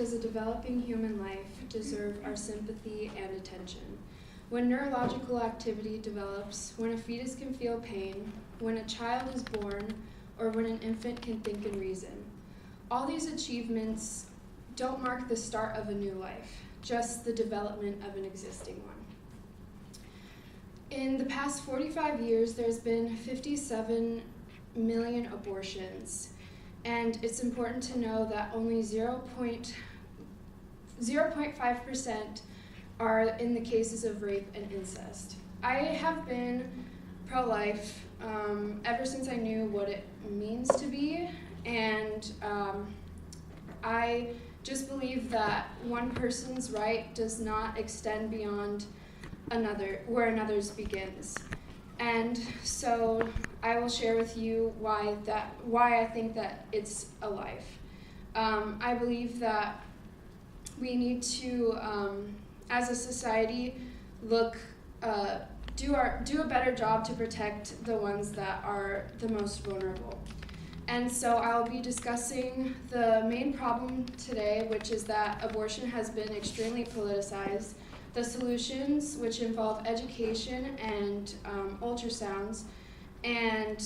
does a developing human life deserve our sympathy and attention? When neurological activity develops, when a fetus can feel pain, when a child is born, or when an infant can think and reason. All these achievements don't mark the start of a new life, just the development of an existing one. In the past 45 years, there's been 57 million abortions, and it's important to know that only 0.5% are in the cases of rape and incest. I have been pro-life ever since I knew what it means to be, and I just believe that one person's right does not extend beyond where another's begins. And so I will share with you why I think that it's a life. I believe that we need to, as a society, do a better job to protect the ones that are the most vulnerable. And so I'll be discussing the main problem today, which is that abortion has been extremely politicized, the solutions, which involve education and ultrasounds, and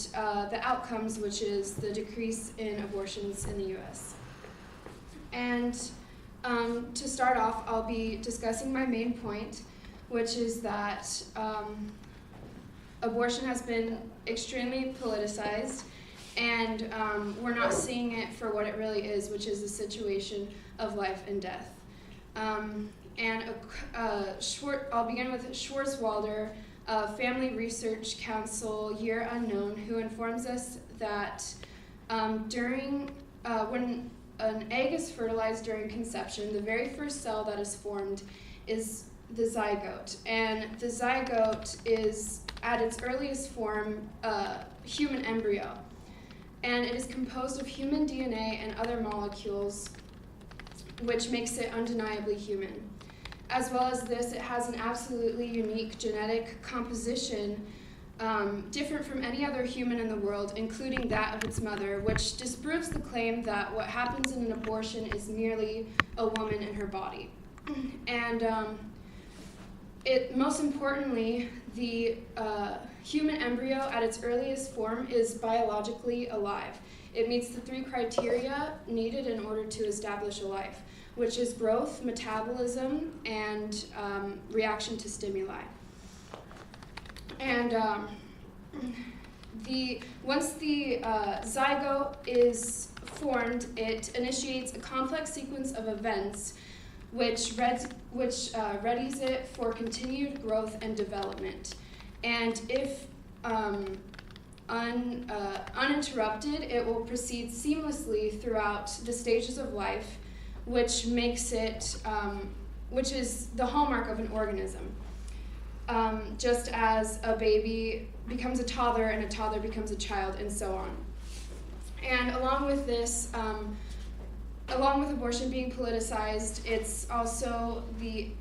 the outcomes, which is the decrease in abortions in the US. And to start off, I'll be discussing my main point, which is that abortion has been extremely politicized, and we're not seeing it for what it really is, which is a situation of life and death. I'll begin with Schwarzwälder Family Research Council Year Unknown, who informs us that when an egg is fertilized during conception, the very first cell that is formed is the zygote. And the zygote is, at its earliest form, a human embryo. And it is composed of human DNA and other molecules, which makes it undeniably human. As well as this, it has an absolutely unique genetic composition, different from any other human in the world, including that of its mother, which disproves the claim that what happens in an abortion is merely a woman in her body. And most importantly, the human embryo at its earliest form is biologically alive. It meets the 3 criteria needed in order to establish a life, which is growth, metabolism, and reaction to stimuli. And once the zygote is formed, it initiates a complex sequence of events which readies it for continued growth and development. And if uninterrupted, it will proceed seamlessly throughout the stages of life, which makes it, which is the hallmark of an organism. Just as a baby becomes a toddler and a toddler becomes a child, and so on. And along with this, along with abortion being politicized, it's also being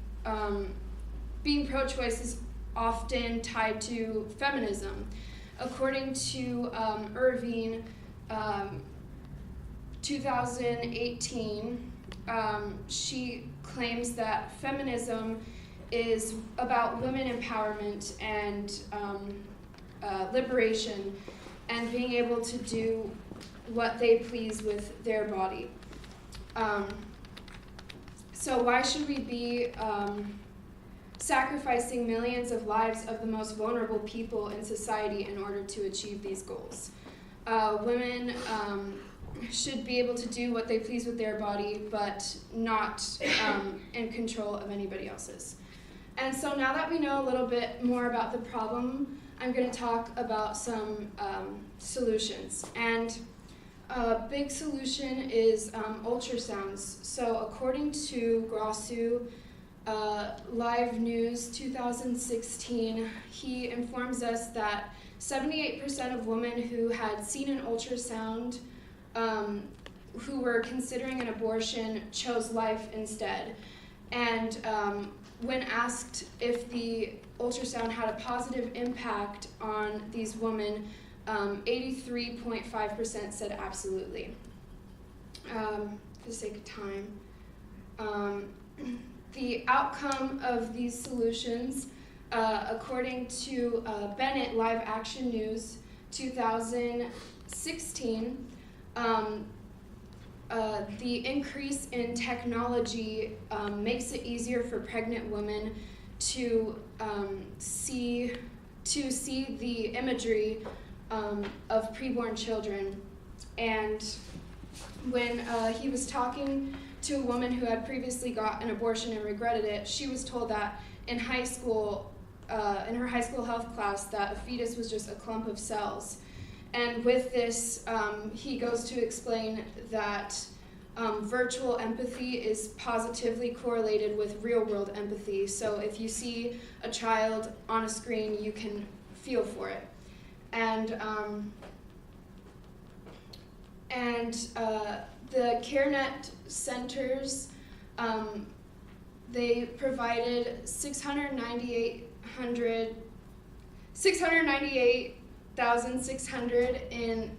pro-choice is often tied to feminism. According to Irving, 2018, she claims that feminism is about women empowerment and liberation and being able to do what they please with their body. So why should we be sacrificing millions of lives of the most vulnerable people in society in order to achieve these goals? Women should be able to do what they please with their body, but not in control of anybody else's. And so now that we know a little bit more about the problem, I'm going to talk about some solutions. And a big solution is ultrasounds. So according to Grossu, Live News 2016, he informs us that 78% of women who had seen an ultrasound who were considering an abortion chose life instead. And when asked if the ultrasound had a positive impact on these women, 83.5% said absolutely. For the sake of time, The outcome of these solutions, according to Bennett Live Action News 2016, the increase in technology makes it easier for pregnant women to see the imagery of preborn children. And when he was talking to a woman who had previously got an abortion and regretted it, she was told that in high school, in her high school health class, that a fetus was just a clump of cells. And with this, he goes to explain that virtual empathy is positively correlated with real-world empathy. So if you see a child on a screen, you can feel for it. And the CareNet centers, they provided 698,600 in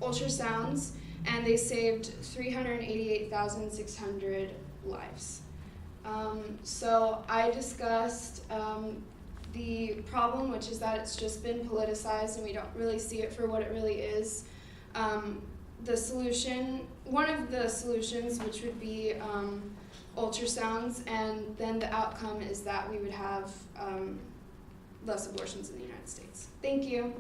ultrasounds, and they saved 388,600 lives. So I discussed the problem, which is that it's just been politicized and we don't really see it for what it really is. The solution, one of the solutions, which would be ultrasounds, and then the outcome is that we would have less abortions in the United States. Thank you.